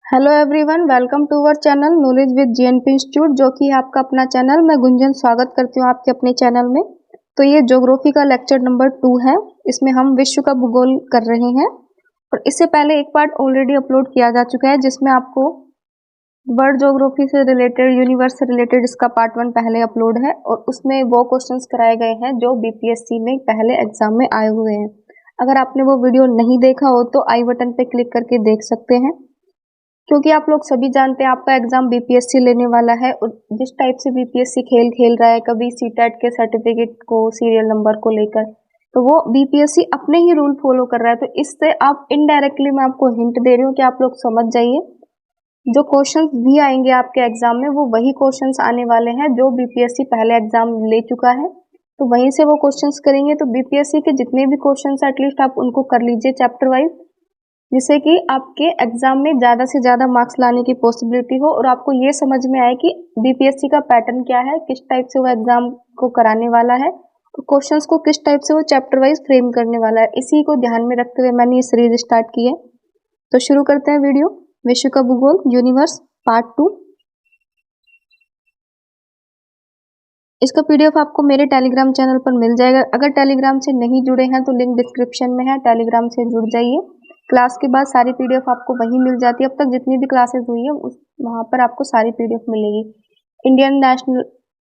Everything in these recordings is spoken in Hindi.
Hello everyone, welcome to our channel knowledge with GNP institute, जो कि है आपका अपना चैनल। मैं गुंजन स्वागत करती हूँ आपके अपने चैनल में। तो ये ज्योग्राफी का लेक्चर नंबर 2 है। इसमें हम विश्व का भूगोल कर रहे हैं और इससे पहले एक पार्ट ऑलरेडी अपलोड किया जा चुका है, जिसमें आपको वर्ल्ड ज्योग्राफी से रिलेटेड, यूनिवर्स से रिलेटेड इसका पार्ट 1 पहले अपलोड है और उसमें वो क्वेश्चंस कराए गए हैं जो बीपीएससी में पहले एग्जाम में आए हुए हैं। अगर आपने वो वीडियो नहीं देखा हो तो आई बटन पे क्लिक करके देख सकते हैं, क्योंकि आप लोग सभी जानते हैं आपका एग्जाम बीपीएससी लेने वाला है और जिस टाइप से बीपीएससी खेल खेल रहा है, कभी सीटेट के सर्टिफिकेट को, सीरियल नंबर को लेकर, तो वो बीपीएससी अपने ही रूल फॉलो कर रहा है। तो इससे आप इनडायरेक्टली मैं आपको हिंट दे रही हूँ कि आप लोग समझ जाइए, जो क्वेश्चंस भी आएंगे आपके एग्जाम में वो वही क्वेश्चंस आने वाले हैं जो बीपीएससी पहले एग्जाम ले चुका है। तो वहीं से वो क्वेश्चंस करेंगे। तो बीपीएससी के जितने भी क्वेश्चंस एटलीस्ट आप उनको कर लीजिए चैप्टर वाइज, जिससे कि आपके एग्जाम में ज़्यादा से ज़्यादा मार्क्स लाने की पॉसिबिलिटी हो और आपको ये समझ में आए कि बीपीएससी का पैटर्न क्या है, किस टाइप से वो एग्जाम को कराने वाला है और क्वेश्चंस को किस टाइप से वो चैप्टर वाइज फ्रेम करने वाला है। इसी को ध्यान में रखते हुए मैंने ये सीरीज स्टार्ट की है। तो शुरू करते हैं वीडियो। विश्व का भूगोल यूनिवर्स पार्ट 2। इसका पीडीएफ आपको मेरे टेलीग्राम चैनल पर मिल जाएगा। अगर टेलीग्राम से नहीं जुड़े हैं तो लिंक डिस्क्रिप्शन में है, टेलीग्राम से जुड़ जाइए। क्लास के बाद सारी पीडीएफ आपको वहीं मिल जाती है। अब तक जितनी भी क्लासेस हुई है वहाँ पर आपको सारी पीडीएफ मिलेगी। इंडियन नेशनल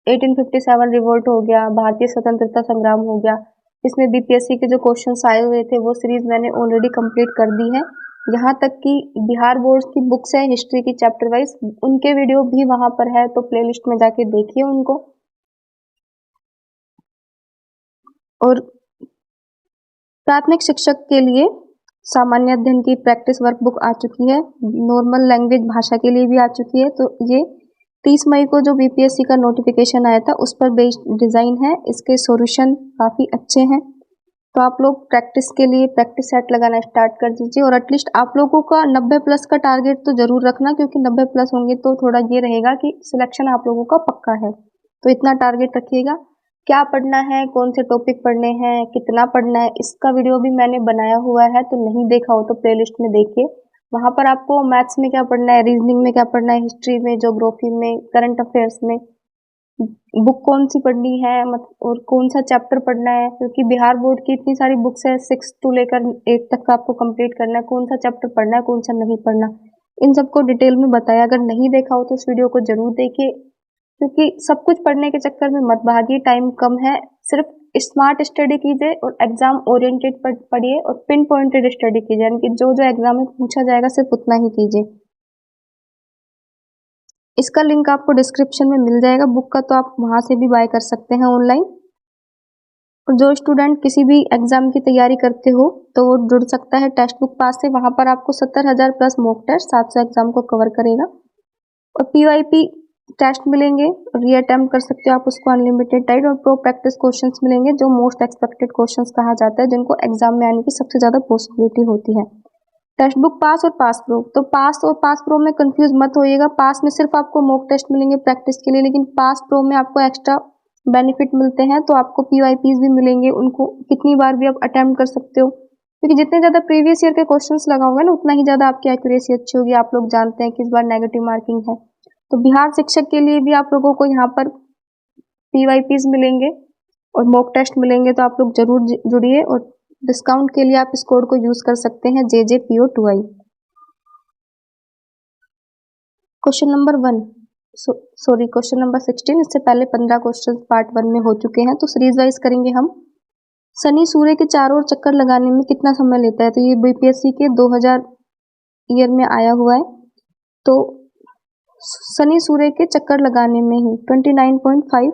1857 रिवोल्ट हो गया, भारतीय स्वतंत्रता संग्राम हो गया, इसमें बीपीएससी के जो क्वेश्चंस आए हुए थे वो सीरीज मैंने ऑलरेडी कंप्लीट कर दी है। यहाँ तक कि बिहार बोर्ड की बुक्स है हिस्ट्री की चैप्टर वाइज, उनके वीडियो भी वहाँ पर है, तो प्लेलिस्ट में जाके देखिए उनको। और प्राथमिक शिक्षक के लिए सामान्य अध्ययन की प्रैक्टिस वर्कबुक आ चुकी है, नॉर्मल लैंग्वेज भाषा के लिए भी आ चुकी है। तो ये 30 मई को जो बीपीएससी का नोटिफिकेशन आया था उस पर बेस्ड डिज़ाइन है। इसके सॉल्यूशन काफ़ी अच्छे हैं, तो आप लोग प्रैक्टिस के लिए प्रैक्टिस सेट लगाना स्टार्ट कर दीजिए। और एटलीस्ट आप लोगों का 90 प्लस का टारगेट तो जरूर रखना, क्योंकि 90 प्लस होंगे तो थोड़ा ये रहेगा कि सिलेक्शन आप लोगों का पक्का है। तो इतना टारगेट रखिएगा। क्या पढ़ना है, कौन से टॉपिक पढ़ने हैं, कितना पढ़ना है, इसका वीडियो भी मैंने बनाया हुआ है, तो नहीं देखा हो तो प्लेलिस्ट में देखिए। वहाँ पर आपको मैथ्स में क्या पढ़ना है, रीजनिंग में क्या पढ़ना है, हिस्ट्री में, ज्योग्राफी में, करंट अफेयर्स में बुक कौन सी पढ़नी है और कौन सा चैप्टर पढ़ना है, क्योंकि बिहार बोर्ड की इतनी सारी बुक्स है, 6 to लेकर 8 तक का आपको कंप्लीट करना है। कौन सा चैप्टर पढ़ना है, कौन सा नहीं पढ़ना, इन सबको डिटेल में बताया। अगर नहीं देखा हो तो इस वीडियो को जरूर देखिए, क्योंकि सब कुछ पढ़ने के चक्कर में मत भागिए, टाइम कम है। सिर्फ स्मार्ट स्टडी कीजिए और एग्जाम ओरिएंटेड पढ़िए और पिन पॉइंटेड स्टडी कीजिए, यानी कि जो जो एग्जाम में पूछा जाएगा सिर्फ उतना ही कीजिए। इसका लिंक आपको डिस्क्रिप्शन में मिल जाएगा बुक का, तो आप वहां से भी बाय कर सकते हैं ऑनलाइन। और जो स्टूडेंट किसी भी एग्जाम की तैयारी करते हो तो वो जुड़ सकता है टेक्स्ट बुक पास से। वहां पर आपको 70,000 प्लस मॉक टेस्ट 700 एग्जाम को कवर करेगा और पीवाईपी टेस्ट मिलेंगे और री अटेम्प्ट कर सकते हो आप उसको अनलिमिटेड टाइम। और प्रो प्रैक्टिस क्वेश्चंस मिलेंगे जो मोस्ट एक्सपेक्टेड क्वेश्चंस कहा जाता है, जिनको एग्जाम में आने की सबसे ज्यादा पॉसिबिलिटी होती है। टेक्स्ट बुक पास और पास प्रो, तो पास और पास प्रो में कंफ्यूज मत होइएगा। पास में सिर्फ आपको मॉक टेस्ट मिलेंगे प्रैक्टिस के लिए, लेकिन पास प्रो में आपको एक्स्ट्रा बेनिफिट मिलते हैं। तो आपको पीवाईपीज भी मिलेंगे, उनको कितनी बार भी आप अटेम्प्ट कर सकते हो, क्योंकि जितने ज्यादा प्रीवियस ईयर के क्वेश्चंस लगाओगे ना उतना ही ज्यादा आपकी एक्यूरेसी अच्छी होगी। आप लोग जानते हैं कि इस बार नेगेटिव मार्किंग है, तो बिहार शिक्षक के लिए भी आप लोगों को यहाँ पर पीवाईपीज मिलेंगे और मॉक टेस्ट मिलेंगे, तो आप लोग जरूर जुड़िए। और डिस्काउंट के लिए आप इस कोड को यूज कर सकते हैं JJPO2I। Question number 1 question number 16, इससे पहले 15 क्वेश्चन पार्ट 1 में हो चुके हैं, तो सीरीज वाइज करेंगे हम। शनि सूर्य के चारों ओर चक्कर लगाने में कितना समय लेता है, तो ये बीपीएससी के 2000 ईयर में आया हुआ है। तो शनि सूर्य के चक्कर लगाने में ही 29.5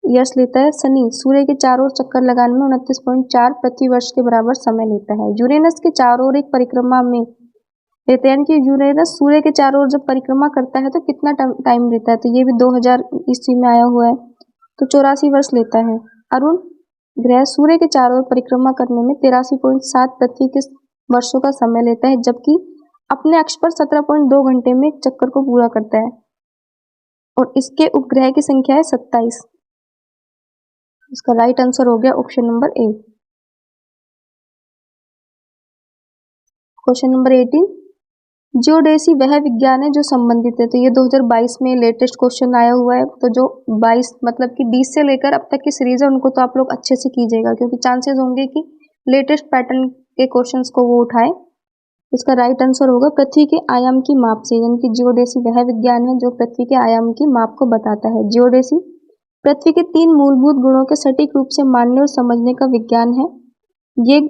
ईयर्स लेता है। शनि सूर्य के चारों ओर चक्कर लगाने में 29.4 प्रति वर्ष के बराबर समय लेता है। यूरेनस के चारों ओर एक परिक्रमा में लेते हैं, यानी कि यूरेनस सूर्य के चारों ओर जब परिक्रमा करता है तो कितना टाइम लेता है, तो ये भी 2000 ईस्वी में आया हुआ है, तो 84 वर्ष लेता है। अरुण ग्रह सूर्य के चारों ओर परिक्रमा करने में 83.7 प्रति के वर्षों का समय लेता है, जबकि अपने अक्ष पर 17.2 घंटे में चक्कर को पूरा करता है। और इसके उपग्रह की संख्या है 27। इसका राइट आंसर हो गया option number A. Question number 18, geodesy वह विज्ञान है जो संबंधित है, तो ये 2022 में लेटेस्ट क्वेश्चन आया हुआ है। तो जो 22 मतलब कि 20 से लेकर अब तक की सीरीज है उनको तो आप लोग अच्छे से कीजिएगा, क्योंकि चांसेस होंगे कि लेटेस्ट पैटर्न के क्वेश्चंस को वो उठाए। इसका राइट आंसर होगा पृथ्वी के आयाम की माप से, यानी कि जियोडेसी वह विज्ञान है जो पृथ्वी के आयाम की माप को बताता है। जियोडेसी पृथ्वी के 3 मूलभूत गुणों के सटीक रूप से मानने और समझने का विज्ञान है। ये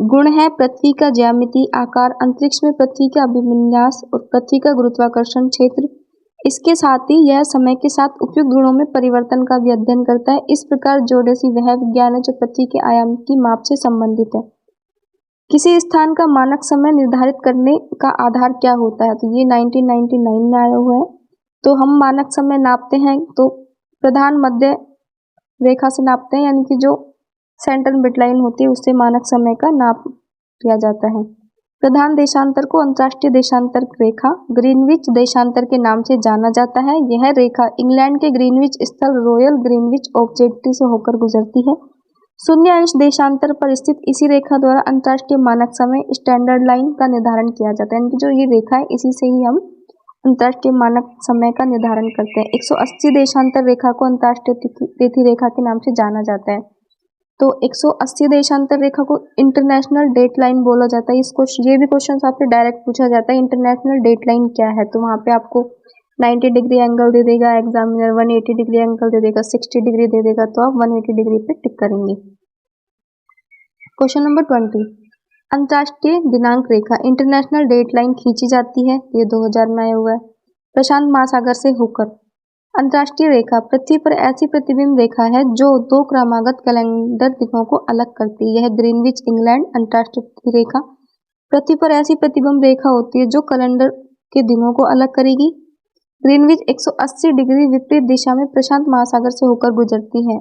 गुण है पृथ्वी का ज्यामिति आकार, अंतरिक्ष में पृथ्वी का अभिविन्यास और पृथ्वी का गुरुत्वाकर्षण क्षेत्र। इसके साथ ही यह समय के साथ उपयुक्त गुणों में परिवर्तन का भी अध्ययन करता है। इस प्रकार जियोडेसी वह विज्ञान है जो पृथ्वी के आयाम की माप से संबंधित है। किसी स्थान का मानक समय निर्धारित करने का आधार क्या होता है, तो ये 1999 में आया हुआ है। तो हम मानक समय नापते हैं तो प्रधान मध्य रेखा से नापते हैं, यानी कि जो सेंट्रल मिडलाइन होती है उससे मानक समय का नाप किया जाता है। प्रधान देशांतर को अंतर्राष्ट्रीय देशांतर रेखा ग्रीनविच देशांतर के नाम से जाना जाता है। यह रेखा इंग्लैंड के ग्रीनविच स्थल रॉयल ग्रीनविच ऑब्जर्वेटरी से होकर गुजरती है। शून्य अंश देशांतर पर स्थित इसी रेखा द्वारा अंतर्राष्ट्रीय मानक समय स्टैंडर्ड लाइन का निर्धारण किया जाता है, यानी कि जो ये रेखा है इसी से ही हम अंतर्राष्ट्रीय मानक समय का निर्धारण करते हैं। 180 देशांतर रेखा को अंतर्राष्ट्रीय तिथि रेखा के नाम से जाना जाता है। तो 180 देशांतर रेखा को इंटरनेशनल डेट लाइन बोला जाता है। इसको ये भी क्वेश्चन आपसे डायरेक्ट पूछा जाता है, इंटरनेशनल डेट लाइन क्या है, तो वहाँ पे आपको 90 डिग्री एंगल दे देगा एग्जामिनर, 180 डिग्री एंगल दे देगा, 60 डिग्री दे देगा, तो आप 180 डिग्री पे टिक करेंगे। क्वेश्चन नंबर 20, अंतर्राष्ट्रीय दिनांक रेखा इंटरनेशनल डेट लाइन खींची जाती है, ये 2000 में आया हुआ है, प्रशांत महासागर से होकर। अंतर्राष्ट्रीय रेखा पृथ्वी पर ऐसी प्रतिबिंब रेखा है जो 2 क्रमागत कैलेंडर दिनों को अलग करती है। यह ग्रीनविच इंग्लैंड अंतर्राष्ट्रीय रेखा पृथ्वी पर ऐसी प्रतिबिंब रेखा होती है जो कैलेंडर के दिनों को अलग करेगी। ग्रीनविच 180 डिग्री विपरीत दिशा में प्रशांत महासागर से होकर गुजरती है।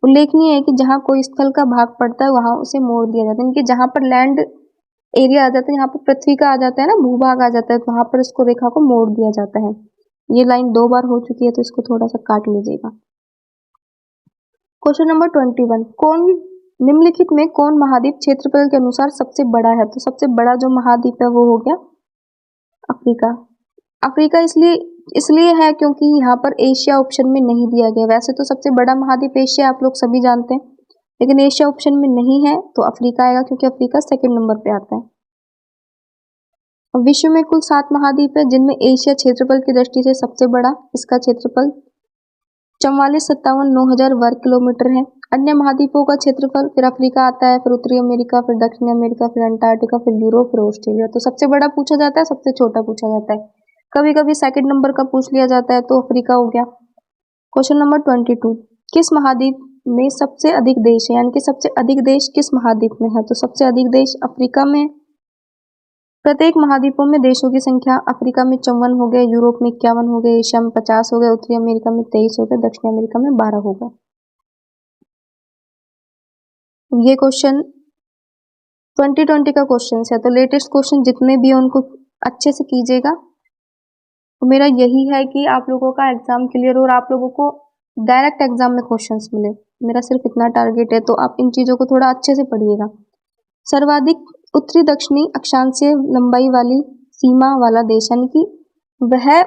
उल्लेखनीय है कि जहाँ कोई स्थल का भाग पड़ता है वहां उसे मोड़ दिया जाता है, जहाँ पर लैंड एरिया आ जाता है, यहाँ पर पृथ्वी का आ जाता है ना, भूभाग आ जाता है, तो वहां पर इसको रेखा को मोड़ दिया जाता है। ये लाइन 2 बार हो चुकी है तो इसको थोड़ा सा काट लीजिएगा। क्वेश्चन नंबर 21, कौन निम्नलिखित में कौन महाद्वीप क्षेत्रफल के अनुसार सबसे बड़ा है, तो सबसे बड़ा जो महाद्वीप है वो हो गया अफ्रीका। अफ्रीका इसलिए है क्योंकि यहाँ पर एशिया ऑप्शन में नहीं दिया गया। वैसे तो सबसे बड़ा महाद्वीप एशिया आप लोग सभी जानते हैं, लेकिन एशिया ऑप्शन में नहीं है तो अफ्रीका आएगा, क्योंकि अफ्रीका सेकंड नंबर पे आता है। विश्व में कुल 7 महाद्वीप है, जिनमें एशिया क्षेत्रफल की दृष्टि से सबसे बड़ा, इसका क्षेत्रफल 44,57,9,000 वर्ग किलोमीटर है। अन्य महाद्वीपों का क्षेत्रफल, फिर अफ्रीका आता है, फिर उत्तरी अमेरिका, फिर दक्षिणी अमेरिका, फिर अंटार्कटिका, फिर यूरोप, फिर ऑस्ट्रेलिया। तो सबसे बड़ा पूछा जाता है, सबसे छोटा पूछा जाता है, कभी कभी सेकंड नंबर का पूछ लिया जाता है, तो अफ्रीका हो गया। क्वेश्चन नंबर 22, किस महाद्वीप में सबसे अधिक देश है, यानी कि सबसे अधिक देश किस महाद्वीप में है, तो सबसे अधिक देश अफ्रीका में। प्रत्येक महाद्वीपों में देशों की संख्या अफ्रीका में 54 हो गए, यूरोप में 51 हो गए, एशिया में 50 हो गए, उत्तरी अमेरिका में 23 हो गए, दक्षिण अमेरिका में 12 हो गए। ये क्वेश्चन 2020 का क्वेश्चन है, तो लेटेस्ट क्वेश्चन जितने भी हैं उनको अच्छे से कीजिएगा। तो मेरा यही है कि आप लोगों का एग्जाम क्लियर हो और आप लोगों को डायरेक्ट एग्जाम में क्वेश्चंस मिले, मेरा सिर्फ इतना टारगेट है। तो आप इन चीज़ों को थोड़ा अच्छे से पढ़िएगा। सर्वाधिक उत्तरी दक्षिणी अक्षांशीय लंबाई वाली सीमा वाला देश, यानी कि वह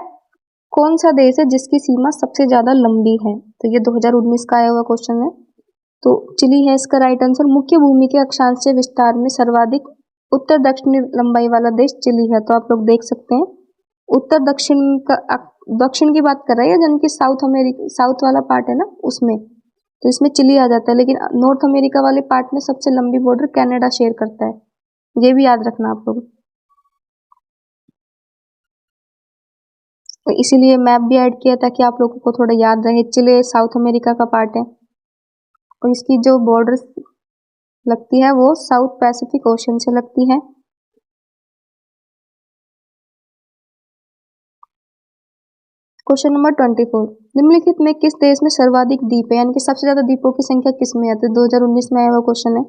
कौन सा देश है जिसकी सीमा सबसे ज्यादा लंबी है, तो ये 2019 का आया हुआ क्वेश्चन है। तो चिली है इसका राइट आंसर। मुख्य भूमि के अक्षांशीय विस्तार में सर्वाधिक उत्तर दक्षिणी लंबाई वाला देश चिली है। तो आप लोग देख सकते हैं उत्तर दक्षिण का, दक्षिण की बात कर रहे हैं, यानी कि साउथ अमेरिका, साउथ वाला पार्ट है ना उसमें, तो इसमें चिली आ जाता है। लेकिन नॉर्थ अमेरिका वाले पार्ट में सबसे लंबी बॉर्डर कनाडा शेयर करता है, ये भी याद रखना आप लोग। तो इसीलिए मैप भी ऐड किया ताकि आप लोगों को थोड़ा याद रहे। चिली साउथ अमेरिका का पार्ट है और इसकी जो बॉर्डर लगती है वो साउथ पैसिफिक ओशन से लगती है। क्वेश्चन नंबर 24, निम्नलिखित में किस देश में सर्वाधिक द्वीप है, यानी कि सबसे ज्यादा द्वीपों की संख्या किस में है, तो 2019 में आया हुआ क्वेश्चन है।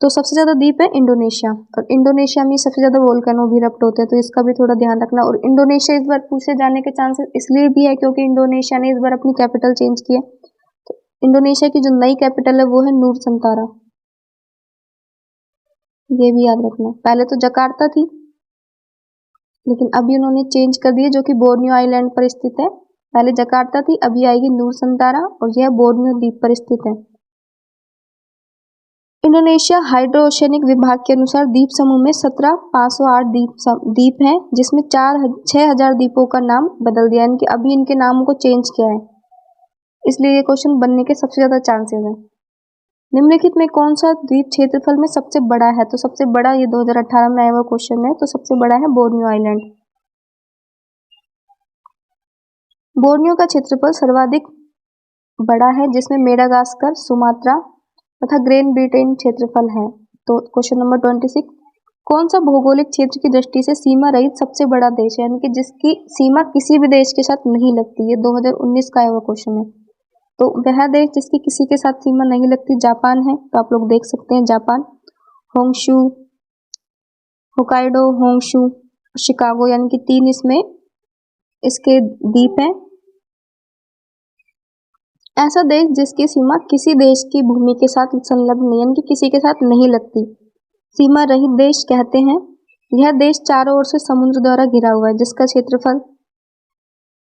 तो सबसे ज्यादा द्वीप है इंडोनेशिया, और इंडोनेशिया में सबसे ज्यादा वोल्केनो भी इरप्ट होते हैं, तो इसका भी थोड़ा ध्यान रखना। और इंडोनेशिया इस बार पूछे जाने के चांसेस इसलिए भी है क्योंकि इंडोनेशिया ने इस बार अपनी कैपिटल चेंज की है। तो इंडोनेशिया की जो नई कैपिटल है वो है नूर संतारा, ये भी याद रखना। पहले तो जकार्ता थी, लेकिन अभी उन्होंने चेंज कर दिया, जो कि बोर्नियो आइलैंड पर स्थित है। पहले जकार्ता थी, अभी आएगी नूरसंतारा और यह बोर्नियो द्वीप पर स्थित है। इंडोनेशिया हाइड्रो ओशियनिक विभाग के अनुसार द्वीप समूह में 17,508 द्वीप हैं, जिसमें 6,000 द्वीपों का नाम बदल दिया, यानी कि अभी इनके नामों को चेंज किया है, इसलिए ये क्वेश्चन बनने के सबसे ज्यादा चांसेस हैं। निम्नलिखित में कौन सा द्वीप क्षेत्रफल में सबसे बड़ा है? तो सबसे बड़ा, ये 2018 में आया हुआ क्वेश्चन है, तो सबसे बड़ा है बोर्नियो आइलैंड। बोर्नियो का क्षेत्रफल सर्वाधिक बड़ा है, जिसमें मेडागास्कर, सुमात्रा तथा ग्रेट ब्रिटेन क्षेत्रफल है। तो क्वेश्चन नंबर 26, कौन सा भौगोलिक क्षेत्र की दृष्टि से सीमा रहित सबसे बड़ा देश है, यानी कि जिसकी सीमा किसी भी देश के साथ नहीं लगती? ये 2019 का आया हुआ क्वेश्चन है। तो वह देश जिसकी किसी के साथ सीमा नहीं लगती जापान है। तो आप लोग देख सकते हैं Japan, Honshu, Hokkaido, Honshu, Chicago, यानी कि 3 इसमें इसके द्वीप हैं। ऐसा देश जिसकी सीमा किसी देश की भूमि के साथ संलग्न नहीं, यानी कि किसी के साथ नहीं लगती, सीमा रहित देश कहते हैं। यह देश चारों ओर से समुद्र द्वारा घिरा हुआ है, जिसका क्षेत्रफल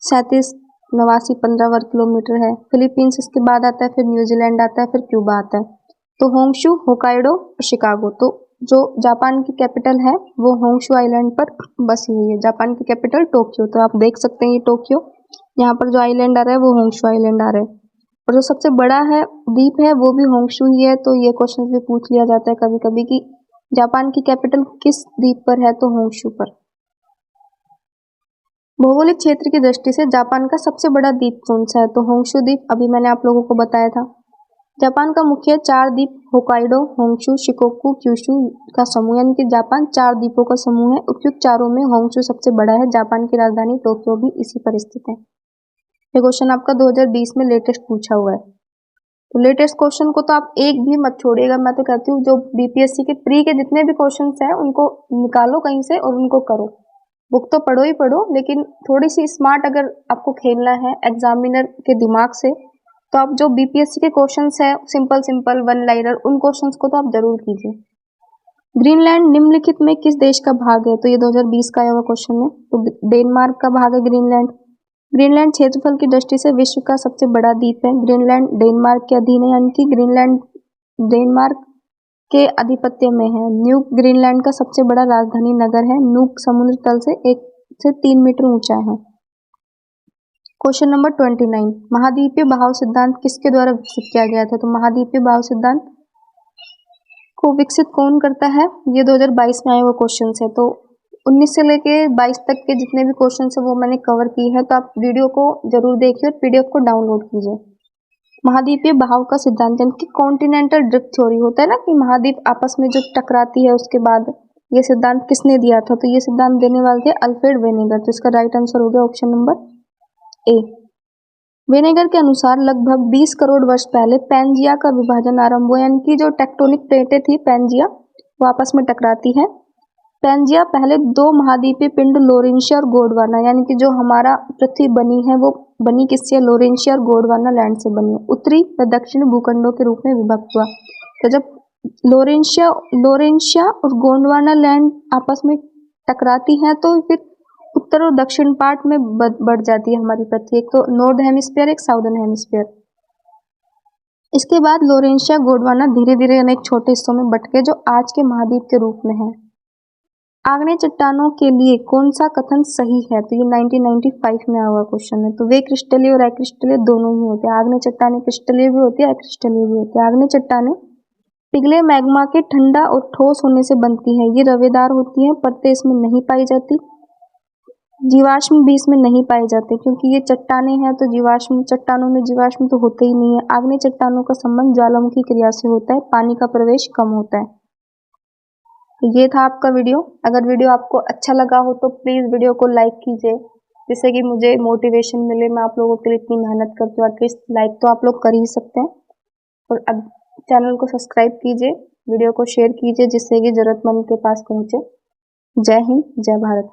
37,89,15 वर्ग किलोमीटर है। फिलीपींस इसके बाद आता है, फिर न्यूजीलैंड आता है, फिर क्यूबा आता है। तो होंशु, होकाइडो और शिकागो। तो जो जापान की कैपिटल है वो होंशु आइलैंड पर बसी हुई है। जापान की कैपिटल टोक्यो। तो आप देख सकते हैं ये टोक्यो, यहाँ पर जो आइलैंड आ रहा है वो होंशु आइलैंड आ रहा है, और जो सबसे बड़ा है द्वीप है वो भी होंशु ही है। तो ये क्वेश्चन भी पूछ लिया जाता है कभी कभी कि जापान की कैपिटल किस द्वीप पर है, तो होंशु पर। भौगोलिक क्षेत्र की दृष्टि से जापान का सबसे बड़ा द्वीप कौन सा है? तो होंशु द्वीप, अभी मैंने आप लोगों को बताया था। जापान का मुख्य 4 द्वीप होकाइडो, होंशु, शिकोकू, क्यूशु का समूह, यानी कि जापान 4 द्वीपों का समूह है। उपयुक्त चारों में होंशु सबसे बड़ा है। जापान की राजधानी टोक्यो भी इसी पर स्थित है। ये क्वेश्चन आपका 2020 में लेटेस्ट पूछा हुआ है। तो लेटेस्ट क्वेश्चन को तो आप एक भी मत छोड़िएगा। मैं तो कहती हूँ जो बीपीएससी के प्री के जितने भी क्वेश्चन हैं उनको निकालो कहीं से और उनको करो। बुक तो पढ़ो ही पढ़ो, लेकिन थोड़ी सी स्मार्ट अगर आपको खेलना है एग्जामिनर के दिमाग से, तो आप जो बीपीएससी के क्वेश्चंस है सिंपल वन लाइनर, उन क्वेश्चंस को तो आप जरूर कीजिए। ग्रीनलैंड निम्नलिखित में किस देश का भाग है? तो ये 2020 का आया हुआ क्वेश्चन है। तो डेनमार्क का भाग है ग्रीनलैंड। ग्रीनलैंड क्षेत्रफल की दृष्टि से विश्व का सबसे बड़ा द्वीप है। ग्रीनलैंड डेनमार्क के अधीन है, यानी कि ग्रीनलैंड डेनमार्क के आधिपत्य में है। न्यूक ग्रीनलैंड का सबसे बड़ा राजधानी नगर है। न्यूक समुद्र तल से 1 से 3 मीटर ऊंचा है। क्वेश्चन नंबर 29, महाद्वीपीय बहाव सिद्धांत किसके द्वारा विकसित किया गया था? तो महाद्वीपीय बहाव सिद्धांत को विकसित कौन करता है? ये 2022 में आए हुए क्वेश्चन है। तो 19 से लेके 22 तक के जितने भी क्वेश्चन है वो मैंने कवर की है, तो आप वीडियो को जरूर देखिए और पीडीएफ को डाउनलोड कीजिए। महाद्वीपीय बहाव का सिद्धांत, यानी कि कॉन्टिनेंटल ड्रिफ्ट थ्योरी होता है ना, कि महाद्वीप आपस में जो टकराती है, उसके बाद ये सिद्धांत किसने दिया था? तो ये सिद्धांत देने वाले थे अल्फ्रेड वेनेगर। तो इसका राइट आंसर हो गया ऑप्शन नंबर ए। वेनेगर के अनुसार लगभग 20 करोड़ वर्ष पहले पैंजिया का विभाजन आरंभ हुआ, यानी कि जो टेक्टोनिक प्लेटें थी पैंजिया वो आपस में टकराती हैं। पैंजिया पहले 2 महाद्वीपीय पिंड लोरेंशिया और गोंडवाना, यानी कि जो हमारा पृथ्वी बनी है वो बनी किससे? लोरेंशिया और गोंडवाना लैंड से बनी है। उत्तरी व दक्षिणी भूखंडों के रूप में विभक्त हुआ। तो जब लोरेंशिया और गोंडवाना लैंड आपस में टकराती हैं तो फिर उत्तर और दक्षिण पार्ट में बढ़ जाती है हमारी पृथ्वी। एक तो नॉर्थ हेमिस्फीयर, एक साउदर्न हेमिस्फीयर। इसके बाद लोरेंशिया गोंडवाना धीरे धीरे अनेक छोटे हिस्सों में बट गए, जो आज के महाद्वीप के रूप में है। आग्नेय चट्टानों के लिए कौन सा कथन सही है? तो ये 1995 में आया हुआ क्वेश्चन है। तो वे क्रिस्टलीय और अक्रिस्टलीय दोनों ही होते हैं। आग्नेय चट्टानें क्रिस्टलीय भी होती है, अक्रिस्टलीय भी होती है। आग्नेय चट्टानें पिघले मैग्मा के ठंडा और ठोस होने से बनती है। ये रवेदार होती हैं, परतें इसमें नहीं पाई जाती। जीवाश्म भी इसमें नहीं पाए जाते, क्योंकि ये चट्टानें हैं तो जीवाश्म, चट्टानों में जीवाश्म तो होते ही नहीं है। आग्नेय चट्टानों का संबंध ज्वालामुखी क्रिया से होता है, पानी का प्रवेश कम होता है। तो ये था आपका वीडियो। अगर वीडियो आपको अच्छा लगा हो तो प्लीज वीडियो को लाइक कीजिए, जिससे कि मुझे मोटिवेशन मिले। मैं आप लोगों के लिए इतनी मेहनत करती हूँ, एटलीस्ट लाइक तो आप लोग कर ही सकते हैं। और अब चैनल को सब्सक्राइब कीजिए, वीडियो को शेयर कीजिए, जिससे कि जरूरतमंद के पास पहुंचे। जय हिंद, जय भारत।